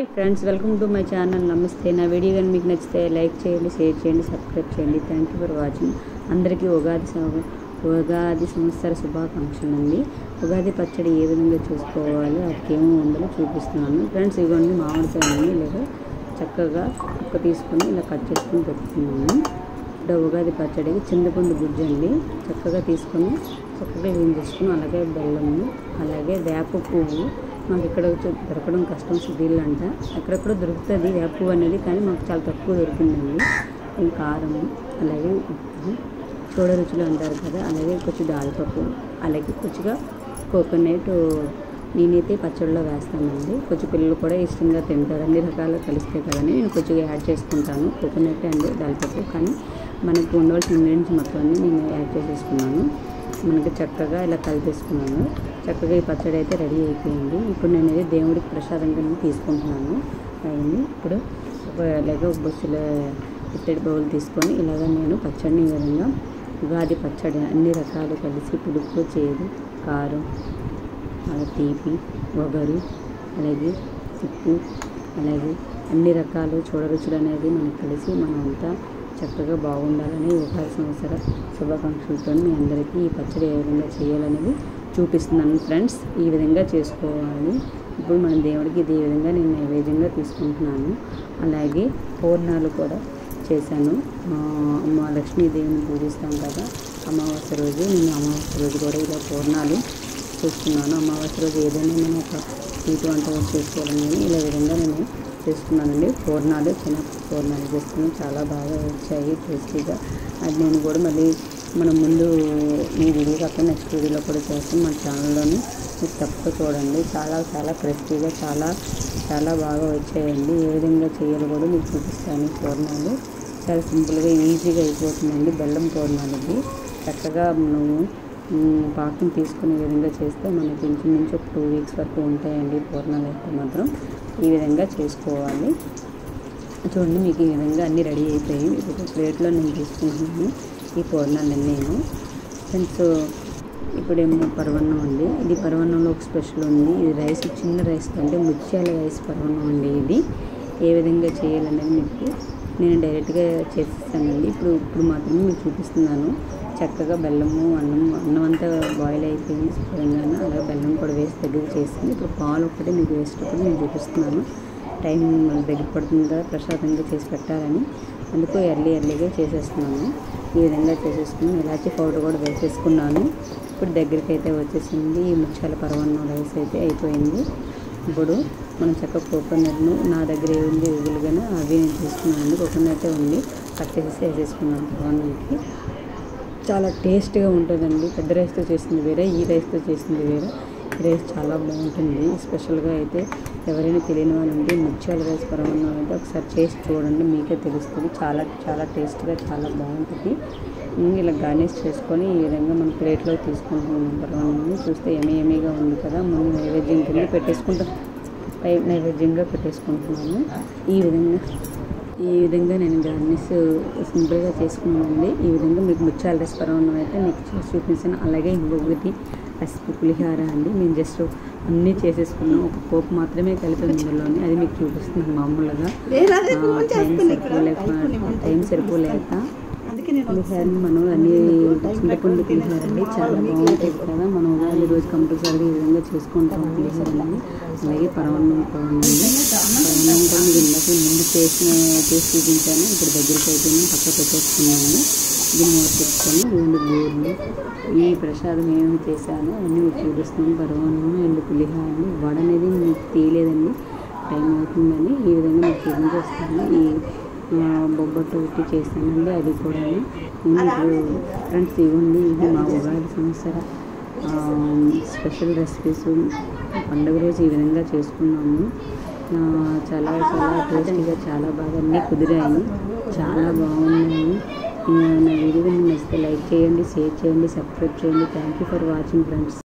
Hi friends, welcome to my channel. నమస్తే. నా video కానీ మీకు నచ్చితే లైక్ చేయండి, షేర్ చేయండి, సబ్స్క్రైబ్ చేయండి. Thank you for watching. అందరికీ ఉగాది సంవత్సర శుభాకాంక్షలు అండి. ఉగాది పచ్చడి ఏ విధంగా చేసుకోవాలి, వాటికి ఏమో ఉందో చూపిస్తున్నాను ఫ్రెండ్స్. ఇవన్నీ మామిడికాయలు లేదా చక్కగా కుక్క తీసుకొని ఇలా కట్ చేసుకొని పెట్టుకున్నాను. ఇప్పుడు ఉగాది పచ్చడికి చింతపండు గుజ్జు అండి చక్కగా తీసుకొని చక్కగా క్లీన్ చేసుకుని, అలాగే బెల్లము, అలాగే వేప పువ్వు. మాకు ఇక్కడ దొరకడం కష్టం, సిటీల్లో అంట. ఎక్కడెక్కడ దొరుకుతుంది వేప పువ్వు అనేది, కానీ మాకు చాలా తక్కువ దొరికిందండి. కారము, అలాగే ఉప్పు, చూడ రుచులు అంటారు కదా, అలాగే కొంచెం దాల్పప్పు, అలాగే కొంచెంగా కోకోనట్ నేనైతే పచ్చడిలో వేస్తానండి. కొంచెం పిల్లలు కూడా ఇష్టంగా తింటారు, అన్ని రకాలు కలిస్తే కదని నేను కొంచెంగా యాడ్ చేసుకుంటాను. కోకోనట్ అండ్ దాల్పప్పు, కానీ మనకు ఉండవలసిన ఇంగ్రీడియంట్స్ మొత్తం అన్నీ నేను యాడ్ చేసేసుకున్నాను. మనకి చక్కగా ఇలా కలిపేసుకున్నాను. చక్కగా ఈ పచ్చడి అయితే రెడీ అయిపోయింది. ఇప్పుడు నేను ఇది దేవుడికి ప్రసాదంగా తీసుకుంటున్నాను. అయింది. ఇప్పుడు ఇలాగ ఒక బొచ్చులో ఇత్తడి బౌల్ తీసుకొని ఇలాగ నేను పచ్చడిని ఈ విధంగా ఉగాది పచ్చడి అన్ని రకాలు కలిసి పులుపు, చేదు, కారం, అలాగే తీపి, వగరు, అలాగే ఉప్పు, అలాగే అన్ని రకాలు చూడరుచులు అనేది మనకు కలిసి మనమంతా చక్కగా బాగుండాలని ఉగాది సంవత్సర శుభాకాంక్షలతో మీ అందరికీ ఈ పచ్చడి ఏ విధంగా చేయాలనేది చూపిస్తున్నాను ఫ్రెండ్స్. ఈ విధంగా చేసుకోవాలి. ఇప్పుడు మన దేవుడికి ఇది ఈ విధంగా నేను నైవేద్యంగా తీసుకుంటున్నాను. అలాగే పూర్ణాలు కూడా చేశాను. మా లక్ష్మీదేవిని పూజిస్తాం కదా అమావాస్య రోజు, నేను అమావాస్య రోజు కూడా ఇలా పూర్ణాలు చూస్తున్నాను. అమావాస్య రోజు ఏదైనా నేను ఒక స్వీట్ వంట చేసుకోవాలని ఇలా విధంగా నేను చేసుకున్నానండి. పూర్ణాలు, పూర్ణాలు చేసుకుని చాలా బాగా వచ్చాయి టేస్టీగా. అది నేను కూడా మళ్ళీ మనం ముందు ఈ వీడియో కాక నెక్స్ట్ వీడియోలో కూడా చేస్తాం. మన ఛానల్లోని మీరు తప్పక చూడండి. చాలా చాలా క్రిస్పీగా చాలా బాగా వచ్చాయండి. ఏ విధంగా చేయాలో కూడా మీకు చూపిస్తాను. పూర్ణాలు చాలా సింపుల్గా ఈజీగా అయిపోతుందండి. బెల్లం పూర్ణాలకి చక్కగా మనము పాకం తీసుకునే విధంగా చేస్తే మనకి ఇంచుమించు ఒక 2 వీక్స్ వరకు ఉంటాయండి. పూర్ణాలు అయితే మాత్రం ఈ విధంగా చేసుకోవాలి. చూడండి, మీకు ఈ విధంగా అన్నీ రెడీ అయిపోయి ఇప్పుడు ప్లేట్లో నేను తీసుకుంటున్నాను ఈ పూర్ణాలన్నీ. ఫ్రెండ్స్, ఇప్పుడేమో పరవన్నం అండి. ఇది పరవన్నంలో ఒక స్పెషల్ ఉంది. ఇది రైస్, చిన్న రైస్ అంటే ముత్యాల రైస్ పరవన్నం అండి. ఇది ఏ విధంగా చేయాలనేది మీకు నేను డైరెక్ట్గా చేసేస్తానండి. ఇప్పుడు మాత్రమే మీకు చూపిస్తున్నాను. చక్కగా బెల్లము, అన్నం అంతా బాయిల్ అయిపోయింది శుభ్రంగా. అలాగే బెల్లం కూడా వేసి దగ్గర చేసింది. ఇప్పుడు పాలు ఒకటి మీకు వేసేటప్పుడు నేను చూపిస్తున్నాను. టైం దగ్గర పడుతుంది కదా ప్రసాదంగా చేసి పెట్టాలని, అందుకు ఎర్లీగా చేసేస్తున్నాను. ఈ విధంగా చేసేసుకుని ఇలాచి పౌడర్ కూడా వేసేసుకున్నాను. ఇప్పుడు దగ్గరికి అయితే వచ్చేసింది. ఈ ముత్యాల పరవన్నం రైస్ అయితే అయిపోయింది. ఇప్పుడు మనం చక్కగా కోకోనట్ను, నా దగ్గర ఏముంది ఎగులుగానే అవి నేను తీసుకున్నాను. కోకోనట్ ఉంది, కట్ చేసేసి వేసేసుకున్నాను పరవన్నంకి. చాలా టేస్ట్గా ఉంటుందండి. పెద్ద రైస్తో చేసింది వేరే, ఈ రైస్తో చేసింది వేరే. ఈ రైస్ చాలా బాగుంటుంది. స్పెషల్గా అయితే ఎవరైనా తెలియని వాళ్ళు ఉంటే ముత్యాల రైస్ పరవన్నం అయితే ఒకసారి చేసి చూడండి, మీకే తెలుస్తుంది. చాలా టేస్ట్గా చాలా బాగుంటుంది. ఇలా గార్నిష్ చేసుకొని ఈ విధంగా మనం ప్లేట్లో తీసుకుంటున్నాం. పరవన్నాన్ని చూస్తే ఎమీగా ఉంది కదా. ముందు నైవేద్యం కింద నైవేద్యంగా పెట్టేసుకుంటున్నాను. ఈ విధంగా నేను గార్నిష్ సింపుల్గా చేసుకున్నానండి. ఈ విధంగా మీకు ముత్యాల రైస్ పరవన్నం అయితే మీకు చేసి చూపించాను. అలాగే ఇంకొకటి పసుపు పులిహార అండి. నేను జస్ట్ అన్నీ చేసేసుకున్నాను. ఒక పోపు మాత్రమే కలిపి ఇందులోనే, అది మీకు చూపిస్తున్నాను. మామూలుగా టైం సరిపోలేక పులిహారని మనం అన్ని చింతపండు పులిహారండి చాలా బాగుంటుంది కదా. మనం ఉగాది రోజు కంపల్సరీగా ఈ విధంగా చేసుకుంటాం పులిహారని. అలాగే పరవన్నం కూడా మీకు ఇందాక ముందు చేసి చూపించాను. ఇప్పుడు దగ్గరికి అయిపోయింది, పక్క పెట్టేసుకున్నాను. ఇది మూత పెట్టుకొని 2 బూరెలు ఈ ప్రసాదం ఏమి చేశానో అన్నీ మీకు చూపిస్తున్నాను. పరవన్నం అండ్ పులిహారని. వడ అనేది మీకు తీయలేదండి, టైం అవుతుందని ఈ విధంగా మీకు చూపించేస్తాను. ఈ బొబ్బట్టు ఒకటి చేస్తానండి, అది కూడా. ఫ్రెండ్స్, ఇవ్వండి, ఇది మా ఉగాది సంవత్సర స్పెషల్ రెసిపీస్. పండుగ రోజు ఈ విధంగా చేసుకున్నాము. చాలా టేస్టీగా చాలా బాగా అన్నీ కుదిరాయి, చాలా బాగున్నాయి. నా వీడియో నచ్చితే లైక్ చేయండి, షేర్ చేయండి, సబ్స్క్రైబ్ చేయండి. Thank you for watching friends.